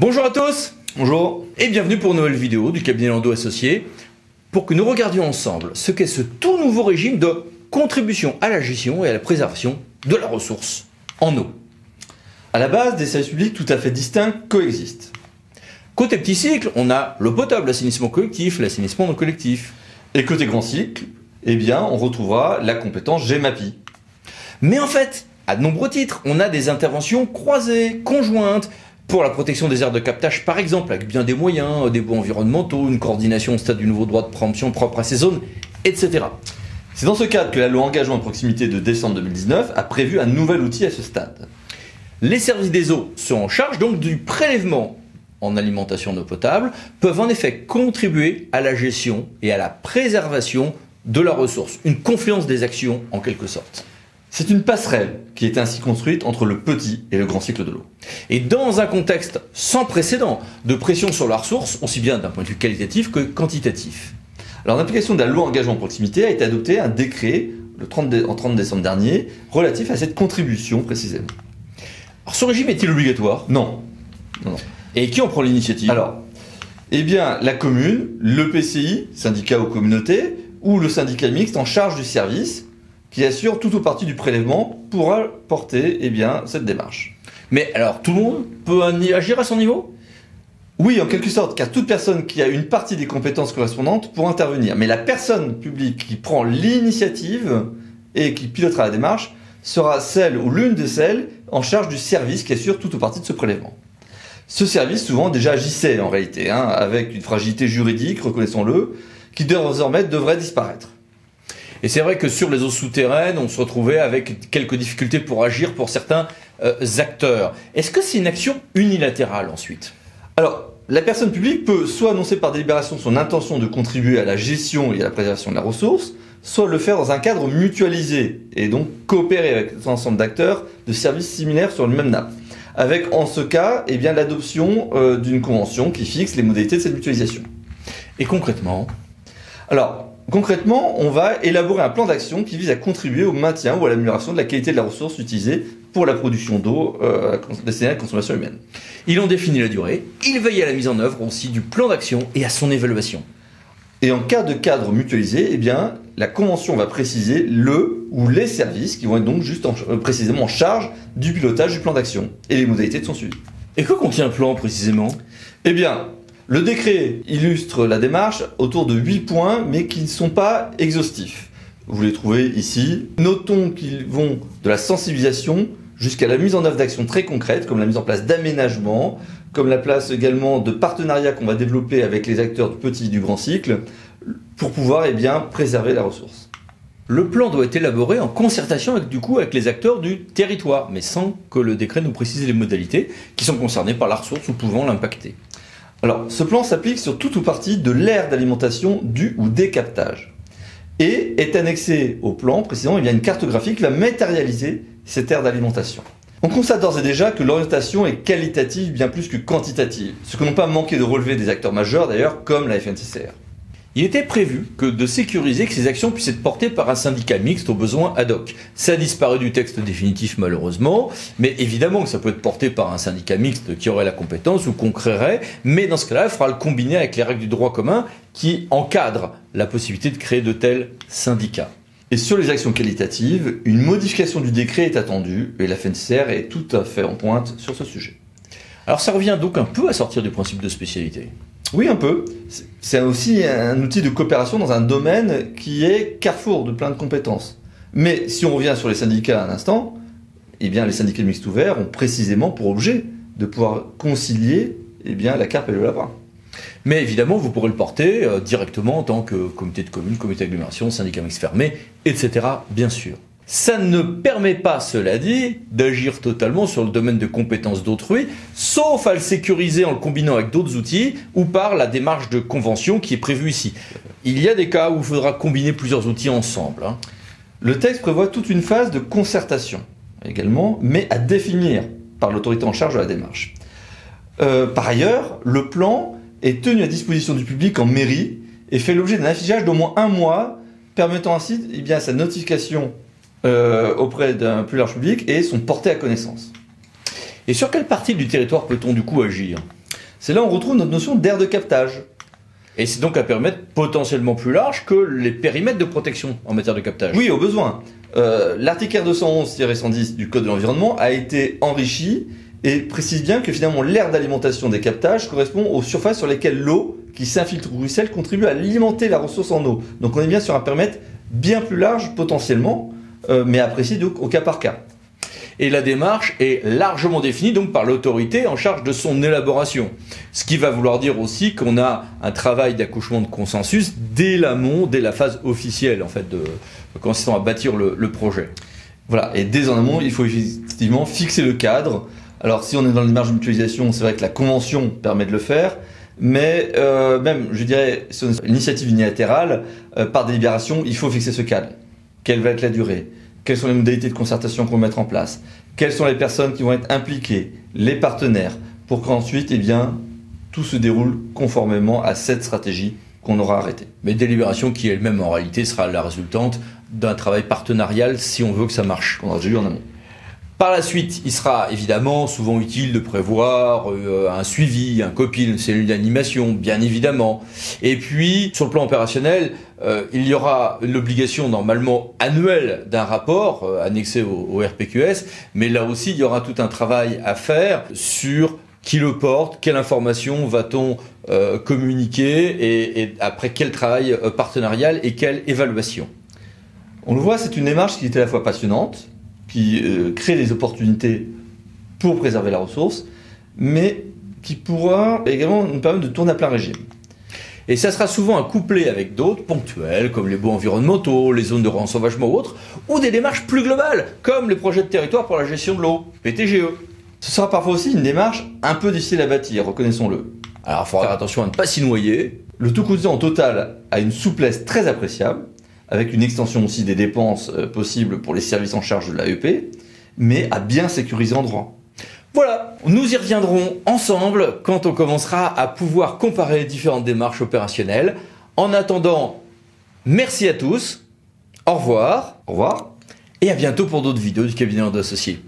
Bonjour à tous. Bonjour. Et bienvenue pour une nouvelle vidéo du cabinet Landau Associés pour que nous regardions ensemble ce qu'est ce tout nouveau régime de contribution à la gestion et à la préservation de la ressource en eau. À la base, des services publics tout à fait distincts coexistent. Côté petit cycle, on a l'eau potable, l'assainissement collectif, l'assainissement non collectif. Et côté grand cycle, eh bien, on retrouvera la compétence GEMAPI. Mais en fait, à de nombreux titres, on a des interventions croisées, conjointes, pour la protection des aires de captage par exemple, avec bien des moyens, des baux environnementaux, une coordination au stade du nouveau droit de préemption propre à ces zones, etc. C'est dans ce cadre que la loi Engagement et Proximité de décembre 2019 a prévu un nouvel outil à ce stade. Les services des eaux sont en charge donc du prélèvement en alimentation d'eau potable, peuvent en effet contribuer à la gestion et à la préservation de la ressource. Une confluence des actions en quelque sorte. C'est une passerelle qui est ainsi construite entre le petit et le grand cycle de l'eau. Et dans un contexte sans précédent de pression sur la ressource, aussi bien d'un point de vue qualitatif que quantitatif. Alors, en application de la loi Engagement et Proximité a été adopté un décret en 30 décembre dernier relatif à cette contribution précisément. Alors, ce régime est-il obligatoire ? Non. Et qui en prend l'initiative ? Alors, eh bien, la commune, l'EPCI, syndicat ou communauté, ou le syndicat mixte en charge du service, qui assure tout ou partie du prélèvement, pourra porter cette démarche. Mais alors, tout le monde peut agir à son niveau ? Oui, en quelque sorte, car toute personne qui a une partie des compétences correspondantes pourra intervenir. Mais la personne publique qui prend l'initiative et qui pilotera la démarche sera celle ou l'une de celles en charge du service qui assure tout ou partie de ce prélèvement. Ce service, souvent, déjà agissait en réalité, avec une fragilité juridique, reconnaissons-le, qui désormais devrait disparaître. Et c'est vrai que sur les eaux souterraines, on se retrouvait avec quelques difficultés pour agir pour certains acteurs. Est-ce que c'est une action unilatérale ensuite ? Alors, la personne publique peut soit annoncer par délibération son intention de contribuer à la gestion et à la préservation de la ressource, soit le faire dans un cadre mutualisé et donc coopérer avec un ensemble d'acteurs de services similaires sur le même nappe. Avec en ce cas l'adoption d'une convention qui fixe les modalités de cette mutualisation. Et concrètement ? Alors, concrètement, on va élaborer un plan d'action qui vise à contribuer au maintien ou à l'amélioration de la qualité de la ressource utilisée pour la production d'eau destinée à la consommation humaine. Ils ont défini la durée, ils veillent à la mise en œuvre aussi du plan d'action et à son évaluation. Et en cas de cadre mutualisé, la convention va préciser le ou les services qui vont être donc précisément en charge du pilotage du plan d'action et les modalités de son suivi. Et que contient le plan précisément ? Le décret illustre la démarche autour de 8 points, mais qui ne sont pas exhaustifs. Vous les trouvez ici. Notons qu'ils vont de la sensibilisation jusqu'à la mise en œuvre d'actions très concrètes, comme la mise en place d'aménagements, comme la place également de partenariats qu'on va développer avec les acteurs du petit et du grand cycle, pour pouvoir préserver la ressource. Le plan doit être élaboré en concertation avec les acteurs du territoire, mais sans que le décret nous précise les modalités qui sont concernées par la ressource ou pouvant l'impacter. Alors, ce plan s'applique sur toute ou partie de l'aire d'alimentation du ou des captages. Et est annexé au plan, précisément, une cartographie qui va matérialiser cette aire d'alimentation. On constate d'ores et déjà que l'orientation est qualitative bien plus que quantitative, ce que n'ont pas manqué de relever des acteurs majeurs d'ailleurs, comme la FNCCR. Il était prévu de sécuriser que ces actions puissent être portées par un syndicat mixte aux besoins ad hoc. Ça a disparu du texte définitif malheureusement, mais évidemment que ça peut être porté par un syndicat mixte qui aurait la compétence ou qu'on créerait, mais dans ce cas-là, il faudra le combiner avec les règles du droit commun qui encadrent la possibilité de créer de tels syndicats. Et sur les actions qualitatives, une modification du décret est attendue et la FNCCR est tout à fait en pointe sur ce sujet. Alors ça revient donc un peu à sortir du principe de spécialité. Oui, un peu. C'est aussi un outil de coopération dans un domaine qui est carrefour de plein de compétences. Mais si on revient sur les syndicats un instant, les syndicats mixtes ouverts ont précisément pour objet de pouvoir concilier la carpe et le lapin. Mais évidemment, vous pourrez le porter directement en tant que comité de communes, comité d'agglomération, syndicat mixte fermé, etc. bien sûr. Ça ne permet pas, cela dit, d'agir totalement sur le domaine de compétences d'autrui, sauf à le sécuriser en le combinant avec d'autres outils ou par la démarche de convention qui est prévue ici. Il y a des cas où il faudra combiner plusieurs outils ensemble. Le texte prévoit toute une phase de concertation également, mais à définir par l'autorité en charge de la démarche. Par ailleurs, le plan est tenu à disposition du public en mairie et fait l'objet d'un affichage d'au moins 1 mois, permettant ainsi sa notification auprès d'un plus large public et sont portés à connaissance. Et sur quelle partie du territoire peut-on du coup agir ? C'est là où on retrouve notre notion d'aire de captage. Et c'est donc un périmètre potentiellement plus large que les périmètres de protection en matière de captage. Oui, au besoin. L'article R211-110 du Code de l'environnement a été enrichi et précise bien que finalement l'aire d'alimentation des captages correspond aux surfaces sur lesquelles l'eau qui s'infiltre ou ruisselle contribue à alimenter la ressource en eau. Donc on est bien sur un périmètre bien plus large potentiellement, mais apprécié donc au cas par cas. Et la démarche est largement définie donc par l'autorité en charge de son élaboration. Ce qui va vouloir dire aussi qu'on a un travail d'accouchement de consensus dès l'amont, dès la phase officielle en fait, consistant à bâtir le projet. Voilà, et dès en amont, il faut effectivement fixer le cadre. Alors si on est dans une démarche de mutualisation, c'est vrai que la convention permet de le faire, mais même, je dirais, sur une initiative unilatérale, par délibération, il faut fixer ce cadre. Quelle va être la durée ? Quelles sont les modalités de concertation qu'on va mettre en place? Quelles sont les personnes qui vont être impliquées? Les partenaires? Pour qu'ensuite, eh bien, tout se déroule conformément à cette stratégie qu'on aura arrêtée. Mais délibération qui elle-même en réalité sera la résultante d'un travail partenarial si on veut que ça marche. Qu'on aura déjà eu en amont. Par la suite, il sera évidemment souvent utile de prévoir un suivi, un copil, une cellule d'animation, bien évidemment. Et puis, sur le plan opérationnel, il y aura l'obligation normalement annuelle d'un rapport annexé au RPQS, mais là aussi, il y aura tout un travail à faire sur qui le porte, quelle information va-t-on communiquer et après quel travail partenarial et quelle évaluation. On le voit, c'est une démarche qui est à la fois passionnante, qui crée des opportunités pour préserver la ressource, mais qui pourra également nous permettre de tourner à plein régime. Et ça sera souvent couplé avec d'autres ponctuels, comme les baux environnementaux, les zones de rensauvagement ou autres, ou des démarches plus globales, comme les projets de territoire pour la gestion de l'eau, PTGE. Ce sera parfois aussi une démarche un peu difficile à bâtir, reconnaissons-le. Alors il faudra faire attention à ne pas s'y noyer. Le tout coûtant en total a une souplesse très appréciable, avec une extension aussi des dépenses possibles pour les services en charge de l'AEP, mais à bien sécuriser en droit. Voilà, nous y reviendrons ensemble quand on commencera à pouvoir comparer différentes démarches opérationnelles. En attendant, merci à tous, au revoir, Au revoir. et à bientôt pour d'autres vidéos du cabinet d'associés.